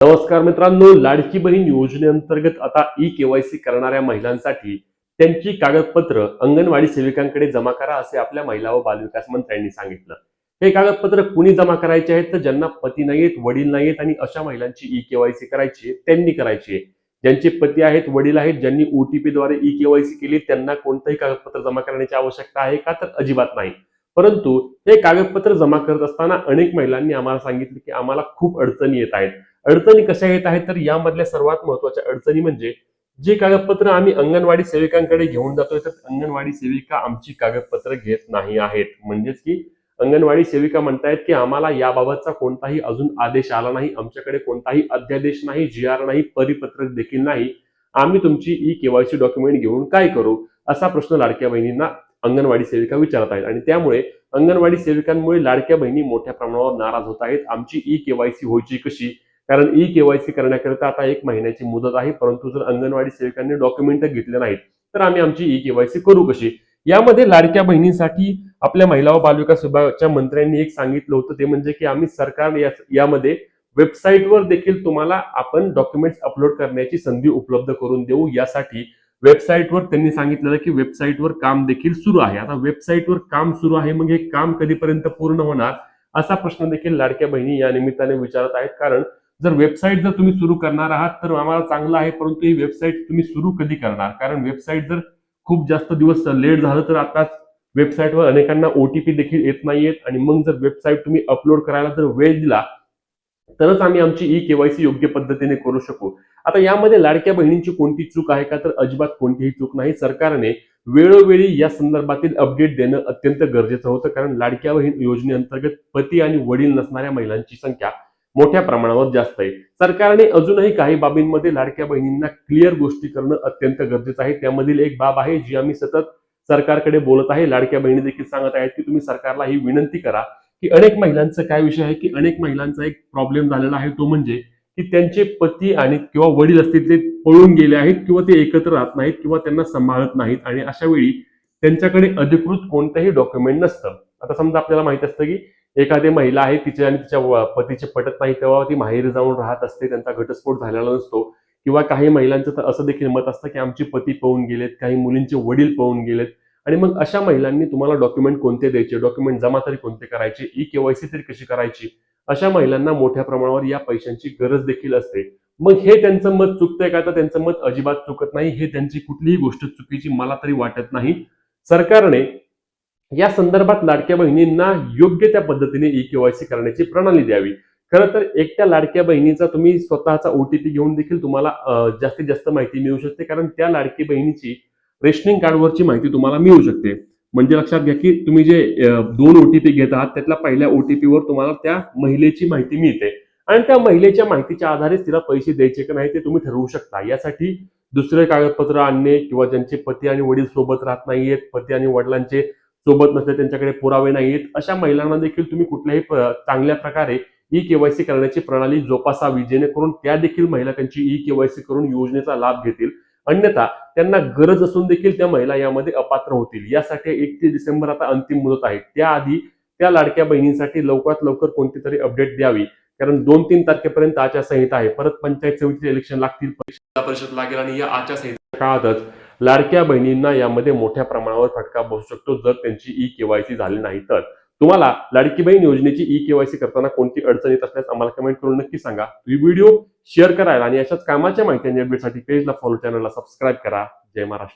नमस्कार मित्रांनो, लाडकी बहीण योजनेअंतर्गत आता ई-केवायसी करणाऱ्या महिलांसाठी त्यांची कागदपत्र अंगणवाडी सेविकांकडे जमा करा, असे आपल्या महिला व बालविकास मंत्र्यांनी सांगितलं. हे कागदपत्र कुणी जमा करायचे आहेत? तर ज्यांना पती नाहीयेत, वडील नाहीयेत आणि अशा महिलांची ई-केवायसी करायची आहे, त्यांनी करायची आहे. ज्यांचे पती आहेत, वडील आहेत, ज्यांनी द्वारे ई-केवायसी केली, त्यांना कोणतंही कागदपत्र जमा करण्याची आवश्यकता आहे का? तर अजिबात नाही. परंतु हे कागदपत्र जमा करत असताना अनेक महिलांनी आम्हाला सांगितलं, की आम्हाला खूप अडचणी येत आहेत. अडचणी कशा येत आहेत? तर यामधल्या सर्वात महत्त्वाच्या अडचणी म्हणजे जी कागदपत्र आम्ही अंगणवाडी सेविकांकडे घेऊन जातोय, तर अंगणवाडी सेविका आमची कागदपत्र घेत नाही आहेत. म्हणजेच की अंगणवाडी सेविका म्हणतायत, की आम्हाला याबाबतचा कोणताही अजून आदेश आला नाही, आमच्याकडे कोणताही अध्यादेश नाही, जी-आर नाही, परिपत्रक देखील नाही. आम्ही तुमची ई-केवायसी डॉक्युमेंट घेऊन काय करू? असा प्रश्न लाडक्या बहिणींना अंगणवाडी सेविका विचारत आहेत आणि त्यामुळे अंगणवाडी सेविकांमुळे लाडक्या बहिणी मोठ्या प्रमाणावर नाराज होत आहेत. आमची ई-केवायसी व्हायची कशी? कारण ई-केवायसी करण्याकरिता आता 1 महिन्याची मुदत आहे, परंतु जर अंगणवाडी सेविकांनी डॉक्युमेंट घेतले नाहीत, तर आम्ही आमची ई-केवायसी करू कशी? यामध्ये लाडक्या बहिणींसाठी आपल्या महिला व बालविकास विभागाच्या मंत्र्यांनी एक सांगितलं होतं, ते म्हणजे की आम्ही सरकार यामध्ये वेबसाईटवर देखील तुम्हाला आपण डॉक्युमेंट्स अपलोड करण्याची संधी उपलब्ध करून देऊ. यासाठी वेबसाईटवर त्यांनी सांगितलेलं की वेबसाईटवर काम देखील सुरू आहे. आता वेबसाईटवर काम सुरू आहे, मग हे काम कधीपर्यंत पूर्ण होणार? असा प्रश्न देखील लाडक्या बहिणी या निमित्ताने विचारत आहेत. कारण जर वेबसाईट जर तुम्ही सुरू करणार आहात तर आम्हाला चांगलं आहे, परंतु ही वेबसाईट तुम्ही सुरू कधी करणार? कारण वेबसाईट जर खूप जास्त दिवस लेट झालं तर आताच वेबसाईटवर अनेकांना ओटीपी देखील येत नाहीयेत आणि मग जर वेबसाईट तुम्ही अपलोड करायला जर वेळ दिला तरच आम्ही आमची ई-केवायसी योग्य पद्धतीने करू शकू. आता यामध्ये लाडक्या बहिणींची कोणती चूक आहे का? तर अजिबात कोणतीही चूक नाही. सरकारने वेळोवेळी या संदर्भातील अपडेट देणं अत्यंत गरजेचं होतं. कारण लाडक्या बहीण योजनेअंतर्गत पती आणि वडील नसणाऱ्या महिलांची संख्या मोठ्या प्रमाणावर जास्त आहे. सरकारने अजूनही काही बाबींमध्ये लाडक्या बहिणींना क्लिअर गोष्टी करणं अत्यंत गरजेचं आहे. त्यामधील एक बाब आहे जी आम्ही सतत सरकारकडे बोलत आहे. लाडक्या बहिणी देखील सांगत आहेत की तुम्ही सरकारला ही विनंती करा, की अनेक महिलांचा काय विषय आहे, की अनेक महिलांचा एक प्रॉब्लेम झालेला आहे, तो म्हणजे की त्यांचे पती आणि किंवा वडील असतील ते पळून गेले आहेत किंवा ते एकत्र राहत नाहीत किंवा त्यांना सांभाळत नाहीत आणि अशा वेळी त्यांच्याकडे अधिकृत कोणतंही डॉक्युमेंट नसतं. आता समजा आपल्याला माहित असतं की एखादी महिला आहे, तिचे आणि तिच्या पतीचे पटत नाही, तेव्हा ती माहेरी जाऊन राहत असते, त्यांचा घटस्फोट झालेला नसतो. किंवा काही महिलांचं तर असं देखील मत असतं की आमचे पती पळून गेलेत, काही मुलींचे वडील पळून गेलेत आणि मग अशा महिलांनी तुम्हाला डॉक्युमेंट कोणते द्यायचे, डॉक्युमेंट जमा तरी कोणते करायचे, ई-केवायसी तरी कशी करायची? अशा महिलांना मोठ्या प्रमाणावर या पैशांची गरज देखील असते. मग हे त्यांचं मत चुकतंय का? तर त्यांचं मत अजिबात चुकत नाही. हे त्यांची कुठलीही गोष्ट चुकीची मला तरी वाटत नाही. सरकारने या संदर्भात लाडक्या बहिणींना योग्य त्या पद्धतीने ई-केवायसी करण्याची प्रणाली द्यावी. खरं तर एकट्या लाडक्या बहिणीचा तुम्ही स्वतःचा ओटीपी घेऊन देखील तुम्हाला जास्तीत जास्त माहिती मिळू शकते. कारण त्या लाडकी बहिणीची रेशनिंग कार्डवरची माहिती तुम्हाला मिळू शकते. म्हणजे लक्षात घ्या की तुम्ही जे 2 ओटीपी घेत आहात त्यातल्या पहिल्या ओटीपीवर तुम्हाला त्या महिलेची माहिती मिळते आणि त्या महिलेच्या माहितीच्या आधारेच तिला पैसे द्यायचे की नाही ते तुम्ही ठरवू शकता. यासाठी दुसरे कागदपत्र आणणे किंवा ज्यांचे पती आणि वडील सोबत राहत नाहीयेत, पती आणि वडिलांचे सोबत नसते, त्यांच्याकडे पुरावे नाहीयेत, अशा महिलांना देखील तुम्ही कुठल्याही चांगल्या प्रकारे ई-केवायसी करण्याची प्रणाली जोपासावी, जेणेकरून त्या देखील महिला त्यांची ई-केवायसी करून योजनेचा लाभ घेतील. अन्यथा त्यांना गरज असून देखील त्या महिला यामध्ये अपात्र होतील. यासाठी 31 डिसेंबर आता अंतिम मुदत आहे. त्याआधी त्या लाडक्या बहिणींसाठी लवकरात लवकर कोणती तरी अपडेट द्यावी. कारण 2-3 तारखेपर्यंत आचारसंहिता आहे. परत पंचायत समितीचे इलेक्शन लागतील, जिल्हा परिषद लागेल आणि या आचारसंहितेच्या काळातच लाडक्या बहिणींना यामध्ये मोठ्या प्रमाणावर फटका बसू शकतो जर त्यांची ई-केवायसी झाली नाही तर. तुम्हाला लाडकी बहीण योजनेची ई-केवायसी करताना कोणती अडचण येत असल्यास आम्हाला कमेंट करून नक्की सांगा. ही व्हिडिओ शेअर करायला आणि अशाच कामाच्या माहिती आणि अपडेटसाठी पेजला फॉलो, चॅनलला सबस्क्राईब करा. जय महाराष्ट्र.